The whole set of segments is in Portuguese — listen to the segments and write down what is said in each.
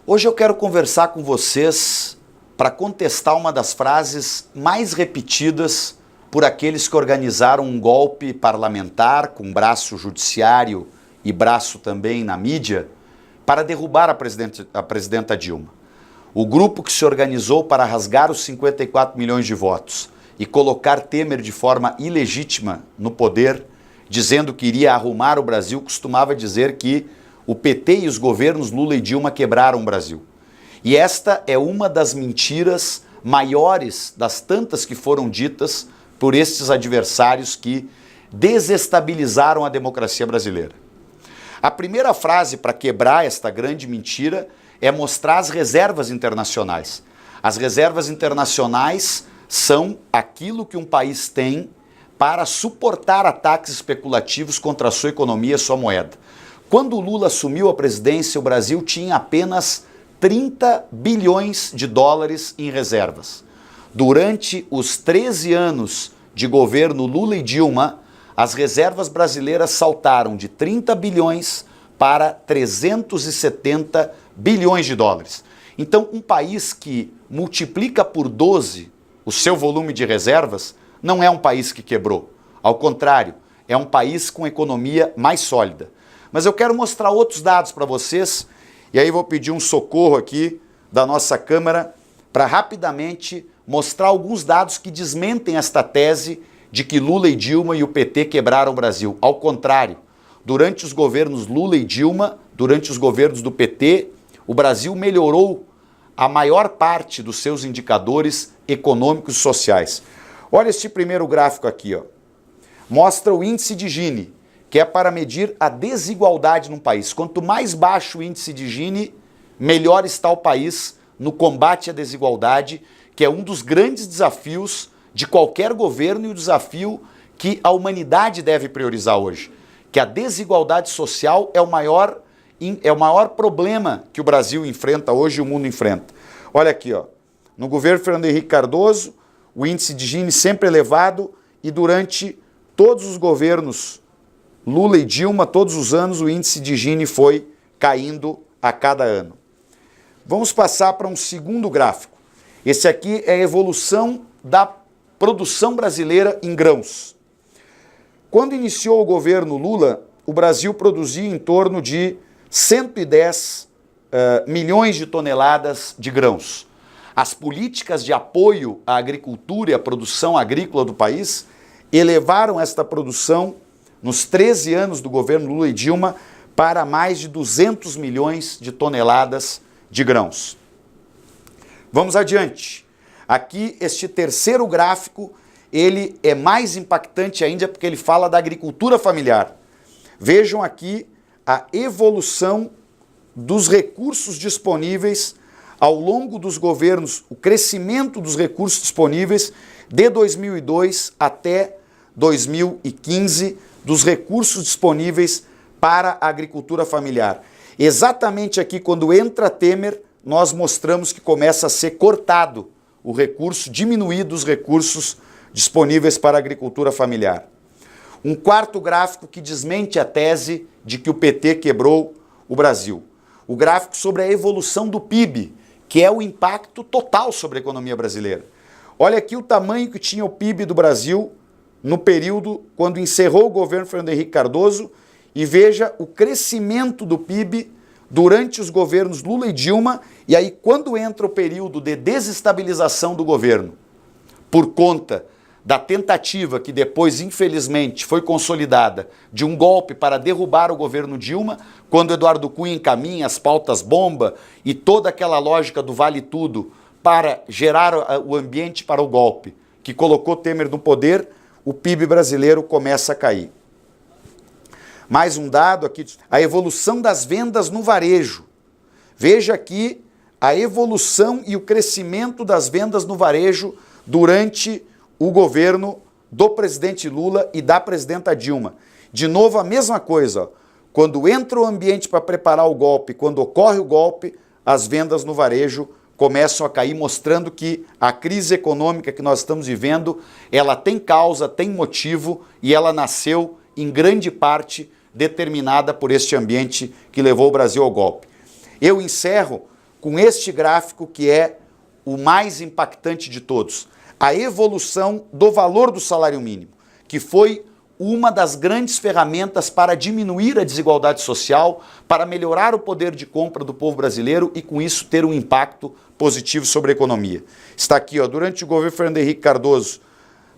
Hoje eu quero conversar com vocês para contestar uma das frases mais repetidas por aqueles que organizaram um golpe parlamentar com braço judiciário e braço também na mídia para derrubar a presidenta Dilma. O grupo que se organizou para rasgar os 54 milhões de votos e colocar Temer de forma ilegítima no poder, dizendo que iria arrumar o Brasil, costumava dizer que o PT e os governos Lula e Dilma quebraram o Brasil. E esta é uma das mentiras maiores das tantas que foram ditas por estes adversários que desestabilizaram a democracia brasileira. A primeira frase para quebrar esta grande mentira é mostrar as reservas internacionais. As reservas internacionais são aquilo que um país tem para suportar ataques especulativos contra a sua economia e sua moeda. Quando o Lula assumiu a presidência, o Brasil tinha apenas 30 bilhões de dólares em reservas. Durante os 13 anos de governo Lula e Dilma, as reservas brasileiras saltaram de 30 bilhões para 370 bilhões de dólares. Então, um país que multiplica por 12 o seu volume de reservas não é um país que quebrou. Ao contrário, é um país com economia mais sólida. Mas eu quero mostrar outros dados para vocês, e aí vou pedir um socorro aqui da nossa câmera para rapidamente mostrar alguns dados que desmentem esta tese de que Lula e Dilma e o PT quebraram o Brasil. Ao contrário, durante os governos Lula e Dilma, durante os governos do PT, o Brasil melhorou a maior parte dos seus indicadores econômicos e sociais. Olha este primeiro gráfico aqui, ó. Mostra o índice de Gini, que é para medir a desigualdade num país. Quanto mais baixo o índice de Gini, melhor está o país no combate à desigualdade, que é um dos grandes desafios de qualquer governo e o desafio que a humanidade deve priorizar hoje. Que a desigualdade social é o maior problema que o Brasil enfrenta hoje e o mundo enfrenta. Olha aqui, ó. No governo Fernando Henrique Cardoso, o índice de Gini sempre elevado e durante todos os governos Lula e Dilma, todos os anos, o índice de Gini foi caindo a cada ano. Vamos passar para um segundo gráfico. Esse aqui é a evolução da produção brasileira em grãos. Quando iniciou o governo Lula, o Brasil produzia em torno de 110 milhões de toneladas de grãos. As políticas de apoio à agricultura e à produção agrícola do país elevaram esta produção nos 13 anos do governo Lula e Dilma para mais de 200 milhões de toneladas de grãos. Vamos adiante. Aqui, este terceiro gráfico, ele é mais impactante ainda porque ele fala da agricultura familiar. Vejam aqui a evolução dos recursos disponíveis ao longo dos governos, o crescimento dos recursos disponíveis de 2002 até 2015, dos recursos disponíveis para a agricultura familiar. Exatamente aqui, quando entra Temer, nós mostramos que começa a ser cortado o recurso, diminuído os recursos disponíveis para a agricultura familiar. Um quarto gráfico que desmente a tese de que o PT quebrou o Brasil. O gráfico sobre a evolução do PIB, que é o impacto total sobre a economia brasileira. Olha aqui o tamanho que tinha o PIB do Brasil no período quando encerrou o governo Fernando Henrique Cardoso e veja o crescimento do PIB durante os governos Lula e Dilma, e aí quando entra o período de desestabilização do governo, por conta da tentativa que depois, infelizmente, foi consolidada de um golpe para derrubar o governo Dilma, quando Eduardo Cunha encaminha as pautas bomba e toda aquela lógica do vale tudo para gerar o ambiente para o golpe, que colocou Temer no poder, o PIB brasileiro começa a cair. Mais um dado aqui, a evolução das vendas no varejo. Veja aqui a evolução e o crescimento das vendas no varejo durante o governo do presidente Lula e da presidenta Dilma. De novo, a mesma coisa. Quando entra o ambiente para preparar o golpe, quando ocorre o golpe, as vendas no varejo começam a cair, mostrando que a crise econômica que nós estamos vivendo, ela tem causa, tem motivo e ela nasceu em grande parte determinada por este ambiente que levou o Brasil ao golpe. Eu encerro com este gráfico que é o mais impactante de todos. A evolução do valor do salário mínimo, que foi uma das grandes ferramentas para diminuir a desigualdade social, para melhorar o poder de compra do povo brasileiro e, com isso, ter um impacto positivo sobre a economia. Está aqui, ó, durante o governo Fernando Henrique Cardoso,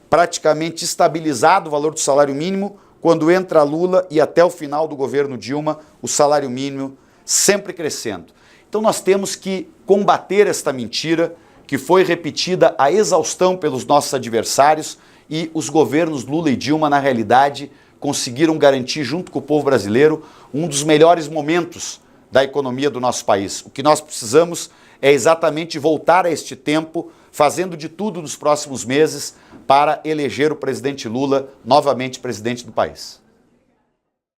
praticamente estabilizado o valor do salário mínimo. Quando entra Lula e até o final do governo Dilma, o salário mínimo sempre crescendo. Então nós temos que combater esta mentira que foi repetida à exaustão pelos nossos adversários, e os governos Lula e Dilma, na realidade, conseguiram garantir, junto com o povo brasileiro, um dos melhores momentos da economia do nosso país. O que nós precisamos é exatamente voltar a este tempo, fazendo de tudo nos próximos meses para eleger o presidente Lula novamente presidente do país.